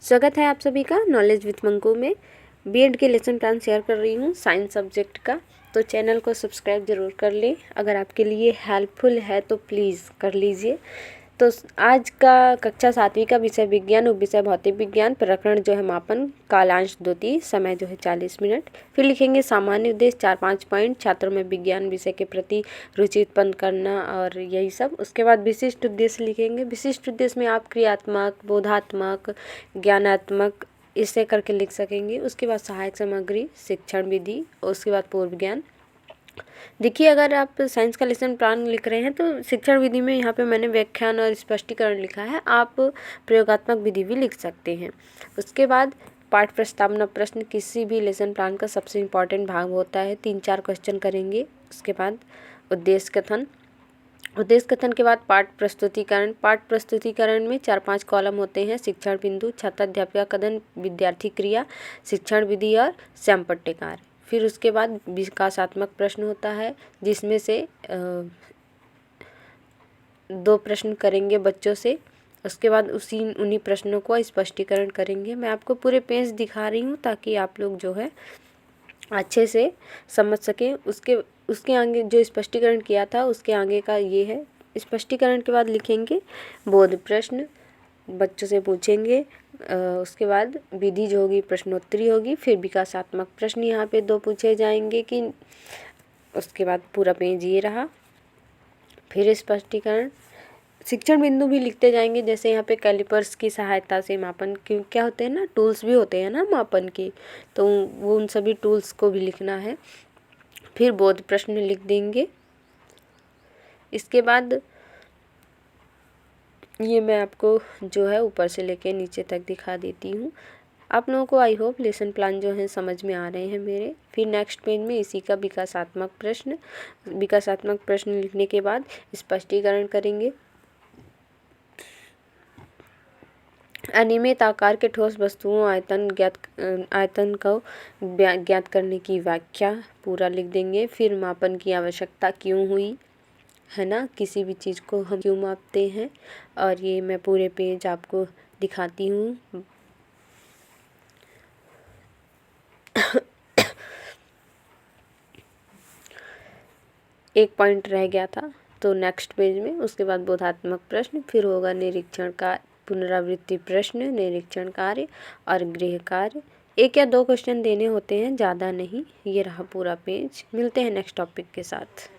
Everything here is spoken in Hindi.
स्वागत है आप सभी का नॉलेज विथ मंकू में। बीएड के लेसन प्लान शेयर कर रही हूँ साइंस सब्जेक्ट का, तो चैनल को सब्सक्राइब ज़रूर कर लें। अगर आपके लिए हेल्पफुल है तो प्लीज़ कर लीजिए। तो आज का कक्षा 7वीं का विषय विज्ञान, उपविषय भौतिक विज्ञान, प्रकरण जो है मापन, कालांश द्वितीय, समय जो है 40 मिनट। फिर लिखेंगे सामान्य उद्देश्य 4-5 पॉइंट, छात्रों में विज्ञान विषय के प्रति रुचि उत्पन्न करना और यही सब। उसके बाद विशिष्ट उद्देश्य लिखेंगे। विशिष्ट उद्देश्य में आप क्रियात्मक, बोधात्मक, ज्ञानात्मक इसे करके लिख सकेंगे। उसके बाद सहायक सामग्री, शिक्षण विधि, उसके बाद पूर्व ज्ञान। देखिए, अगर आप साइंस का लेसन प्लान लिख रहे हैं तो शिक्षण विधि में यहाँ पे मैंने व्याख्यान और स्पष्टीकरण लिखा है। आप प्रयोगात्मक विधि भी लिख सकते हैं। उसके बाद पाठ प्रस्तावना प्रश्न किसी भी लेसन प्लान का सबसे इम्पॉर्टेंट भाग होता है। 3-4 क्वेश्चन करेंगे। उसके बाद उद्देश्य कथन। उद्देश्य कथन के बाद पाठ प्रस्तुतिकरण। पाठ प्रस्तुतिकरण में 4-5 कॉलम होते हैं। शिक्षण बिंदु, छात्र अध्यापिका कथन, विद्यार्थी क्रिया, शिक्षण विधि और श्याम पट्टेकार। फिर उसके बाद विकासात्मक प्रश्न होता है, जिसमें से 2 प्रश्न करेंगे बच्चों से। उसके बाद उन्हीं प्रश्नों को स्पष्टीकरण करेंगे। मैं आपको पूरे पेज दिखा रही हूँ ताकि आप लोग जो है अच्छे से समझ सकें। उसके आगे जो स्पष्टीकरण किया था उसके आगे का ये है। स्पष्टीकरण के बाद लिखेंगे बोध प्रश्न, बच्चों से पूछेंगे। उसके बाद विधि जो होगी प्रश्नोत्तरी होगी। फिर विकासात्मक प्रश्न यहाँ पे 2 पूछे जाएंगे कि उसके बाद पूरा पेज ये रहा। फिर स्पष्टीकरण, शिक्षण बिंदु भी लिखते जाएंगे। जैसे यहाँ पे कैलिपर्स की सहायता से मापन क्या होते हैं ना, टूल्स भी होते हैं ना मापन के, तो वो उन सभी टूल्स को भी लिखना है। फिर बोध प्रश्न लिख देंगे। इसके बाद ये मैं आपको जो है ऊपर से लेके नीचे तक दिखा देती हूँ। आप लोगों को आई होप लेसन प्लान जो है समझ में आ रहे हैं मेरे। फिर नेक्स्ट पेज में इसी का विकासात्मक प्रश्न लिखने के बाद स्पष्टीकरण करेंगे। अनियमित आकार के ठोस वस्तुओं आयतन को ज्ञात करने की व्याख्या पूरा लिख देंगे। फिर मापन की आवश्यकता क्यों हुई है ना, किसी भी चीज़ को हम क्यों मापते हैं, और ये मैं पूरे पेज आपको दिखाती हूँ। एक पॉइंट रह गया था तो नेक्स्ट पेज में। उसके बाद बोधात्मक प्रश्न, फिर होगा निरीक्षण का पुनरावृत्ति प्रश्न, निरीक्षण कार्य और गृह कार्य। 1 या 2 क्वेश्चन देने होते हैं, ज़्यादा नहीं। ये रहा पूरा पेज। मिलते हैं नेक्स्ट टॉपिक के साथ।